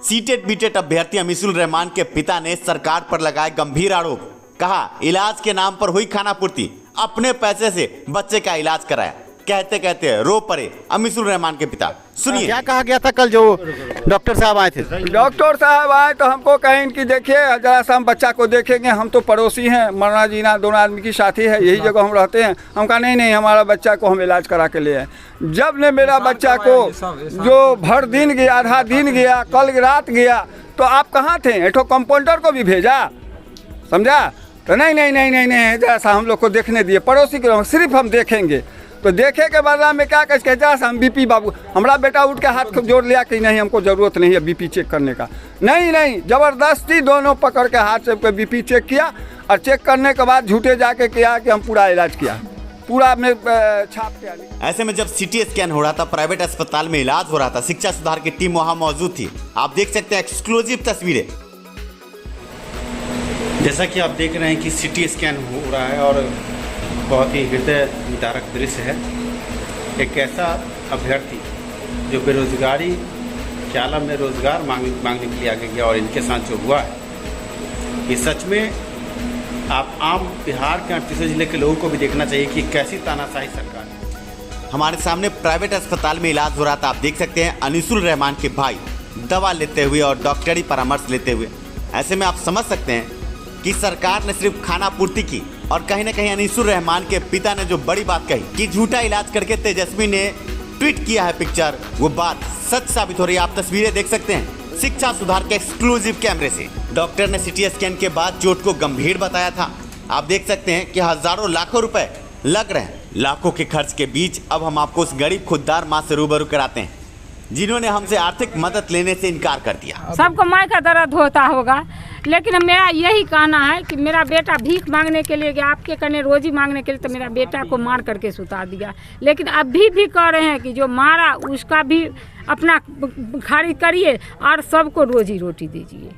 CTET बीटेट अभ्यर्थी अमीसुल रहमान के पिता ने सरकार पर लगाए गंभीर आरोप। कहा इलाज के नाम पर हुई खानापूर्ति, अपने पैसे से बच्चे का इलाज कराया। कहते कहते रो पड़े अमीसुल रहमान के पिता। सुनिए क्या कहा गया था कल जो डॉक्टर साहब आए थे। डॉक्टर साहब आए तो हमको कहें कि देखिए जरा सा हम बच्चा को देखेंगे, हम तो पड़ोसी हैं, मरना जीना दोनों आदमी की साथी है, यही जगह हम रहते हैं। हम कहा नहीं हमारा बच्चा को हम इलाज करा के ले आए। जब ने मेरा बच्चा को जो भर दिन गया, आधा दिन गया, कल रात गया, तो आप कहाँ थे? एठो कंपाउंडर को भी भेजा, समझा? तो नहीं जरा सा हम लोग को देखने दिए, पड़ोसी के सिर्फ हम देखेंगे। तो देखे के बाद में क्या कह जरा सा हम बीपी बाबू, हमारा बेटा उठ के हाथ जोड़ लिया कि नहीं हमको ज़रूरत नहीं है बीपी चेक करने का। नहीं ज़बरदस्ती दोनों पकड़ के हाथ से बीपी चेक किया, और चेक करने के बाद झूठे जाके किया कि हम पूरा इलाज किया, पूरा में छाप के। ऐसे में जब सिटी स्कैन हो रहा था, प्राइवेट अस्पताल में इलाज हो रहा था, शिक्षा सुधार की टीम वहां मौजूद थी। आप देख सकते हैं एक्सक्लूसिव तस्वीरें। जैसा कि आप देख रहे हैं कि सिटी स्कैन हो रहा है और बहुत ही हृदय विदारक दृश्य है। एक ऐसा अभ्यर्थी जो बेरोजगारी के आलम में रोजगार मांगने के लिए आगे गया और इनके साथ जो हुआ है, ये सच में आप आम बिहार के 38 जिले के लोगों को भी देखना चाहिए कि कैसी तानाशाही सरकार है। हमारे सामने प्राइवेट अस्पताल में इलाज हो रहा था। आप देख सकते हैं अनीसुल रहमान के भाई दवा लेते हुए और डॉक्टरी परामर्श लेते हुए। ऐसे में आप समझ सकते हैं कि सरकार ने सिर्फ खाना पूर्ति की, और कहीं ना कहीं अनीसुल रहमान के पिता ने जो बड़ी बात कही कि झूठा इलाज करके तेजस्वी ने ट्वीट किया है पिक्चर, वो बात सच साबित हो रही है। आप तस्वीरें देख सकते हैं शिक्षा सुधार के एक्सक्लूसिव कैमरे से। डॉक्टर ने सिटी स्कैन के बाद चोट को गंभीर बताया था। आप देख सकते हैं कि हजारों लाखों रुपए लग रहे हैं। लाखों के खर्च के बीच अब हम आपको उस गरीब खुददार माँ से रूबरू कराते हैं जिन्होंने हमसे आर्थिक मदद लेने से इनकार कर दिया। सबको माँ का दर्द होता होगा, लेकिन मेरा यही कहना है कि मेरा बेटा भीख मांगने के लिए गया, आपके कने रोजी मांगने के लिए, तो मेरा बेटा को मार करके सुता दिया। लेकिन अभी भी कह रहे हैं कि जो मारा उसका भी अपना खारिज करिए और सबको रोजी रोटी दीजिए,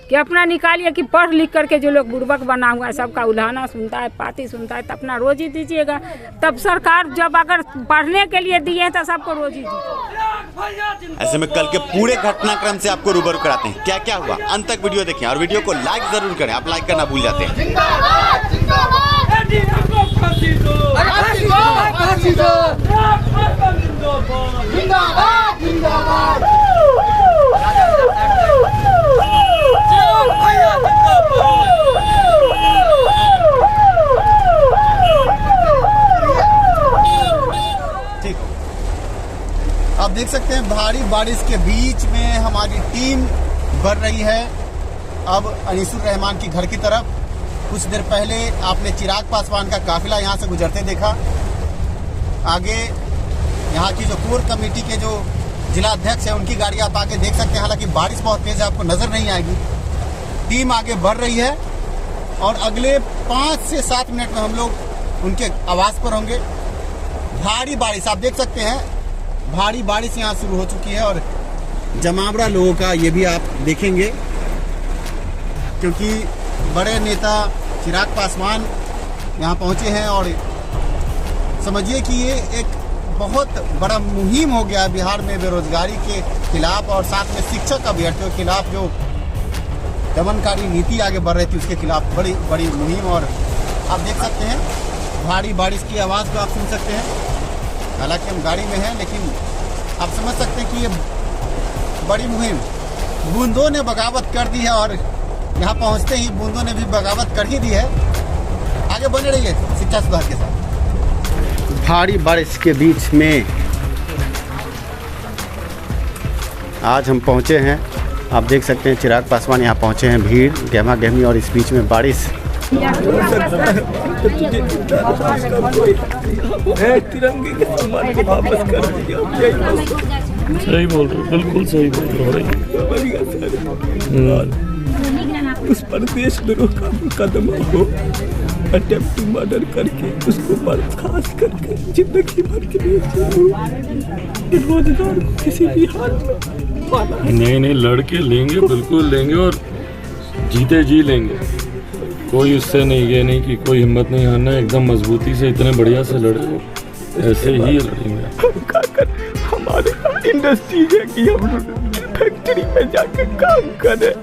कि अपना निकालिए कि पढ़ लिख करके जो लोग बुड़बक बना हुआ है सबका उल्हाना सुनता है, पाती सुनता है, तो अपना रोजी दीजिएगा। तब सरकार जब अगर पढ़ने के लिए दिए तो सबको रोजी दीजिए। ऐसे में कल के पूरे घटनाक्रम से आपको रूबरू कराते हैं क्या क्या हुआ। अंत तक वीडियो देखें और वीडियो को लाइक जरूर करें। आप लाइक करना भूल जाते हैं। आप देख सकते हैं भारी बारिश के बीच में हमारी टीम बढ़ रही है अब अनीसुल रहमान की घर की तरफ। कुछ देर पहले आपने चिराग पासवान का काफिला यहाँ से गुजरते देखा। आगे यहाँ की जो कोर कमेटी के जो जिला अध्यक्ष है उनकी गाड़ी आप आगे देख सकते हैं। हालांकि बारिश बहुत तेज है, आपको नजर नहीं आएगी। टीम आगे बढ़ रही है और अगले 5 से 7 मिनट में हम लोग उनके आवास पर होंगे। भारी बारिश आप देख सकते हैं, भारी बारिश यहाँ शुरू हो चुकी है और जमावड़ा लोगों का ये भी आप देखेंगे, क्योंकि बड़े नेता चिराग पासवान यहाँ पहुँचे हैं और समझिए कि ये एक बहुत बड़ा मुहिम हो गया है बिहार में बेरोजगारी के खिलाफ और साथ में शिक्षक अभ्यर्थियों के खिलाफ जो दमनकारी नीति आगे बढ़ रही थी उसके खिलाफ बड़ी बड़ी मुहिम। और आप देख सकते हैं भारी बारिश की आवाज़ को आप सुन सकते हैं। हालांकि हम गाड़ी में हैं लेकिन आप समझ सकते हैं कि ये बड़ी मुहिम बूंदों ने बगावत कर दी है और यहाँ पहुँचते ही बूंदों ने भी बगावत कर ही दी है। आगे बने रहिए शिक्षा सुधार के साथ। भारी बारिश के बीच में आज हम पहुँचे हैं। आप देख सकते हैं चिराग पासवान यहाँ पहुँचे हैं। भीड़ गहमा गहमी और इस बीच में बारिश। तिरंगे के सम्मान को वापस कर दिया। सही बोल रहे, बिल्कुल सही बोल रहे। उस प्रदेश द्रोह का मुकदमा हो, अटेम्प्ट मर्डर करके उसको बर्खास्त करके जिंदगी भर के लिए रोजगार किसी भी हाल में पाना। नहीं लड़के लेंगे, बिल्कुल लेंगे और जीते जी लेंगे। कोई उससे नहीं, ये नहीं कि कोई हिम्मत नहीं हारना, एकदम मजबूती से इतने बढ़िया से लड़े, ऐसे ही लड़ेंगे। हमारे इंडस्ट्री है कि हम फैक्ट्री में जाके काम करे।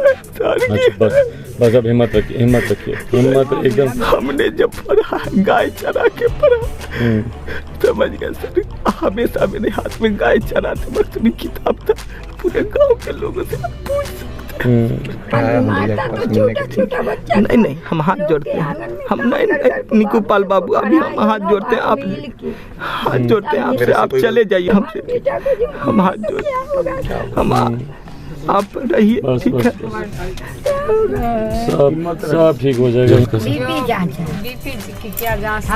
अच्छा बस अब हिम्मत रखिए, हिम्मत एकदम। हमने जब पढ़ा गाय चरा के पढ़ा, समझ गए सर, हमेशा मेरे हाथ में गाय चराते वक्त भी किताब था, पूरे गांव के लोगों से पूछ सकते। नहीं हम हाथ जोड़ते हैं, हम नहीं निकू पाल बाबू, अभी हम हाथ जोड़ते हैं, हाथ जोड़ते हैं आपसे, आप चले जाइए हमसे, हम हाथ जोड़ते, हम आप रहिए, ठीक है, सब ठीक हो जाएगा। बीपी की क्या जांच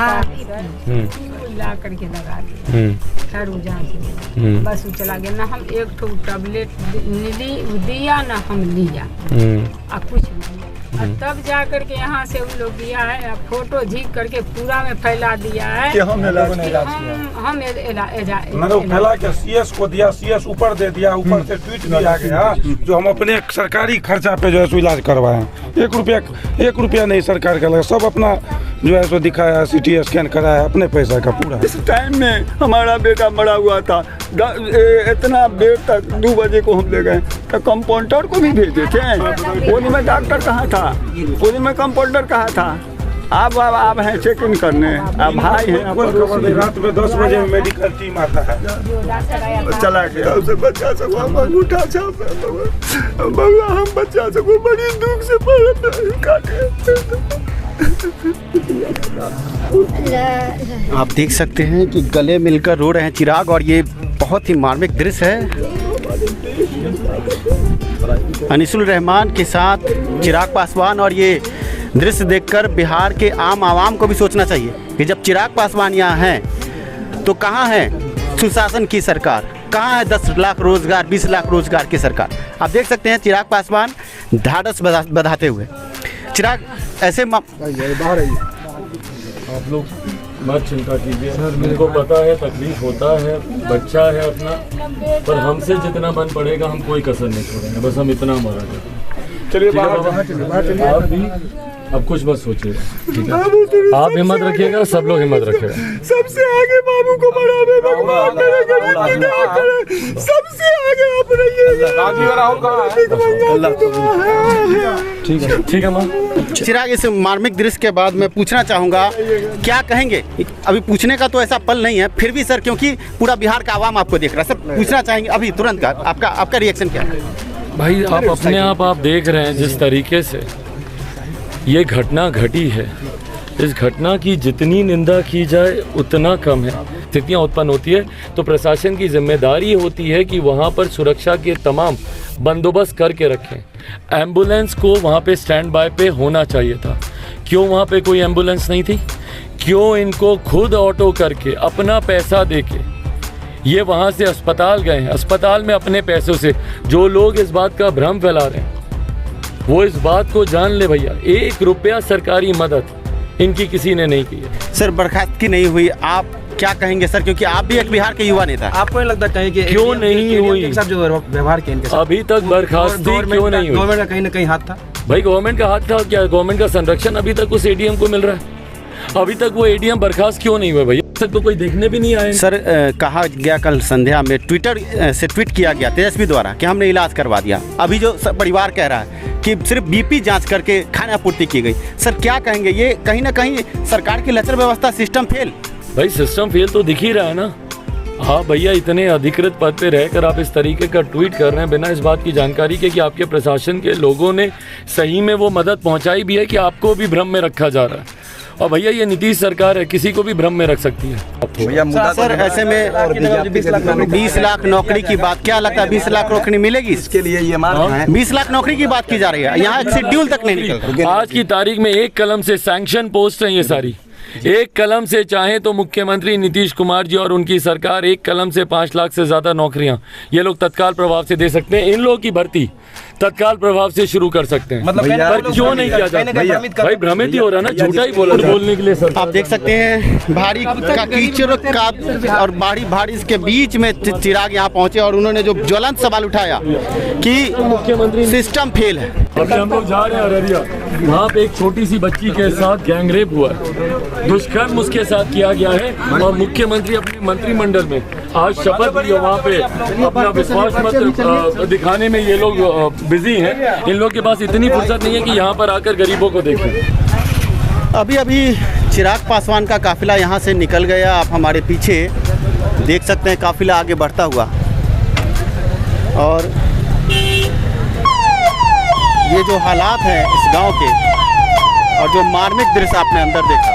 ला करके लगा दी, जांच बस वो चला गया ना। हम एक ठो टैबलेट दिया ना हम लिया, कुछ नहीं। और तब जा करके यहाँ से उन लोग दिया है, फोटो झीक करके पूरा में फैला दिया है कि हम फैला के सीएस को दिया, सीएस ऊपर दे दिया, ऊपर से ट्वीट भी आ गया जो हम अपने सरकारी खर्चा पे जो है सो इलाज करवाए। 1 रुपया नहीं सरकार का लगा, सब अपना जो है सो दिखाया, CT स्कैन कराया अपने पैसा का पूरा। इस टाइम में हमारा बेटा मरा हुआ था, इतना देर तक 2 बजे को हम ले गए, तो कंपाउंडर को भी भेजे थे। पुणे में डॉक्टर कहाँ था, पुणे में कंपाउंडर कहाँ था। आप हैं चेक इन करने, आप भाई हैं, रात में 10 बजे मेडिकल टीम आता है, चला गया उसे बच्चा सको, हम अंगूठा छाप बउआ, हम बच्चा सको बड़ी दुख से आप देख सकते हैं कि गले मिलकर रो रहे हैं चिराग, और ये बहुत ही मार्मिक दृश्य है। अनीसुल रहमान के साथ चिराग पासवान, और ये दृश्य देखकर बिहार के आम आवाम को भी सोचना चाहिए कि जब चिराग पासवान यहाँ हैं तो कहाँ है सुशासन की सरकार, कहाँ है 10 लाख रोजगार, 20 लाख रोजगार की सरकार। आप देख सकते हैं चिराग पासवान ढाढ़स बधाते हुए। चिराग ऐसे आप लोग मत चिंता कीजिए, उनको पता है तकलीफ होता है, बच्चा है अपना, पर हमसे जितना बन पड़ेगा हम कोई कसर नहीं छोड़ेंगे, बस हम इतना मरा जाए। चलिए आप भी अब कुछ मत सोचिएगा, ठीक है? आप हिम्मत रखिएगा, सब लोग हिम्मत रखेगा। सबसे आगे बाबू को बढ़ावे भगवान, मेरे गरीब की दया करे, सबसे आगे आप रहिएगा। ठीक है माँ। चिराग, इस मार्मिक दृश्य के बाद मैं पूछना चाहूँगा, क्या कहेंगे? अभी पूछने का तो ऐसा पल नहीं है, फिर भी सर, क्योंकि पूरा बिहार का आवाम आपको देख रहा है, सर पूछना चाहेंगे अभी तुरंत का आपका रिएक्शन क्या है? भाई आप अपने आप देख रहे हैं जिस तरीके से ये घटना घटी है, इस घटना की जितनी निंदा की जाए उतना कम है। स्थितियाँ उत्पन्न होती है तो प्रशासन की जिम्मेदारी होती है कि वहाँ पर सुरक्षा के तमाम बंदोबस्त करके रखें। एम्बुलेंस को वहाँ पे स्टैंड बाय पे होना चाहिए था, क्यों वहाँ पे कोई एम्बुलेंस नहीं थी? क्यों इनको खुद ऑटो करके अपना पैसा देके ये वहाँ से अस्पताल गए हैं? अस्पताल में अपने पैसों से जो लोग इस बात का भ्रम फैला रहे हैं वो इस बात को जान ले भैया, 1 रुपया सरकारी मदद इनकी किसी ने नहीं की है। सर बर्खास्तगी नहीं हुई, आप क्या कहेंगे सर, क्योंकि आप भी एक बिहार के युवा नेता? आपको नहीं लगता कहीं कि क्यों नहीं हुई? जो व्यवहार किया इनके साथ अभी तक बर्खास्तगी क्यों नहीं हुई? गवर्नमेंट का कहीं ना कहीं हाथ था भाई, गवर्नमेंट का हाथ था क्या? गवर्नमेंट का संरक्षण अभी तक उस ADM को मिल रहा है, अभी तक वो ADM बर्खास्त क्यों नहीं हुआ भैया? तो कोई देखने भी नहीं आए। सर कहा गया कल संध्या में ट्विटर से ट्वीट किया गया तेजस्वी द्वारा कि हमने इलाज करवा दिया। अभी जो परिवार कह रहा है कि सिर्फ BP जांच करके खाना पूर्ति की गई। सर क्या कहेंगे, ये कहीं ना कहीं सरकार की लचर व्यवस्था, सिस्टम फेल? भाई सिस्टम फेल तो दिख ही रहा है ना। हाँ भैया, इतने अधिकृत पद पे रहकर आप इस तरीके का ट्वीट कर रहे हैं बिना इस बात की जानकारी के कि आपके प्रशासन के लोगों ने सही में वो मदद पहुंचाई भी है कि आपको भी भ्रम में रखा जा रहा है। और भैया ये नीतीश सरकार है, किसी को भी भ्रम में रख सकती है। सर ऐसे में 20 लाख नौकरी की बात, क्या लगता है 20 लाख नौकरी मिलेगी? इसके लिए ये मांग है। 20 लाख नौकरी की बात की जा रही है, यहाँ एक शेड्यूल तक नहीं निकल। आज की तारीख में एक कलम से सैंक्शन पोस्ट हैं ये सारी, एक कलम से चाहे तो मुख्यमंत्री नीतीश कुमार जी और उनकी सरकार एक कलम से 5 लाख से ज्यादा नौकरियां ये लोग तत्काल प्रभाव से दे सकते हैं। इन लोगों की भर्ती तत्काल प्रभाव से शुरू कर सकते हैं। मतलब पर क्यों नहीं किया जाता? भाई भ्रमित ही हो रहा ना, झूठा ही बोलने के लिए सर। आप देख सकते हैं भारी का कीचड़ का और भारी बारिश के बीच में चिराग यहाँ पहुंचे और उन्होंने जो ज्वलंत सवाल उठाया कि मुख्यमंत्री सिस्टम फेल है। अभी हम लोग जा रहे हैं अररिया, वहाँ पे एक छोटी सी बच्ची के साथ गैंग रेप हुआ है, दुष्कर्म उसके साथ किया गया है और मुख्यमंत्री अपने मंत्रिमंडल में आज शपथ ली और वहाँ पे अपना विश्वास मत दिखाने में ये लोग बिजी हैं। इन लोग के पास इतनी फुर्सत नहीं है कि यहाँ पर आकर गरीबों को देखें। अभी चिराग पासवान का काफिला यहाँ से निकल गया। आप हमारे पीछे देख सकते हैं काफिला आगे बढ़ता हुआ, और ये जो हालात हैं इस गांव के और जो मार्मिक दृश्य आपने अंदर देखा,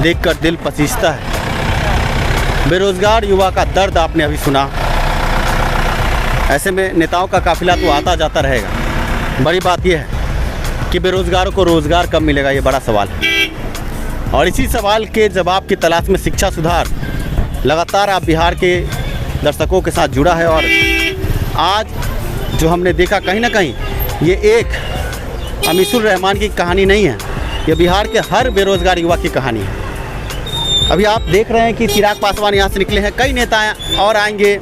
देखकर दिल पसीजता है। बेरोजगार युवा का दर्द आपने अभी सुना। ऐसे में नेताओं का काफिला तो आता जाता रहेगा। बड़ी बात यह है कि बेरोजगारों को रोजगार कब मिलेगा, ये बड़ा सवाल है। और इसी सवाल के जवाब की तलाश में शिक्षा सुधार लगातार आप बिहार के दर्शकों के साथ जुड़ा है। और आज जो हमने देखा, कहीं ना कहीं ये एक अनीसुर रहमान की कहानी नहीं है, ये बिहार के हर बेरोजगार युवा की कहानी है। अभी आप देख रहे हैं कि चिराग पासवान यहाँ से निकले हैं, कई नेता और आएंगे,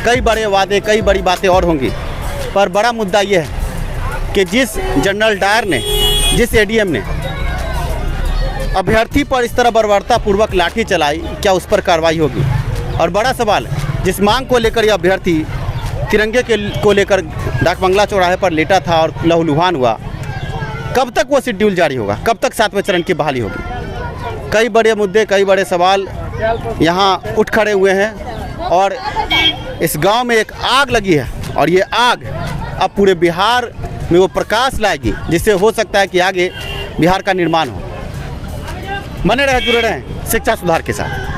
कई बड़े वादे, कई बड़ी बातें और होंगी। पर बड़ा मुद्दा ये है कि जिस जनरल डायर ने, जिस एडीएम ने अभ्यर्थी पर इस तरह बर्बरतापूर्वक लाठी चलाई, क्या उस पर कार्रवाई होगी? और बड़ा सवाल है, जिस मांग को लेकर यह अभ्यर्थी तिरंगे को लेकर डाक बंगला चौराहे पर लेटा था और लहूलुहान हुआ, कब तक वो शेड्यूल जारी होगा? कब तक 7वें चरण की बहाली होगी? कई बड़े मुद्दे, कई बड़े सवाल यहाँ उठ खड़े हुए हैं। और इस गांव में एक आग लगी है और ये आग अब पूरे बिहार में वो प्रकाश लाएगी, जिससे हो सकता है कि आगे बिहार का निर्माण हो। बने रहे, जुड़े रहें शिक्षा सुधार के साथ।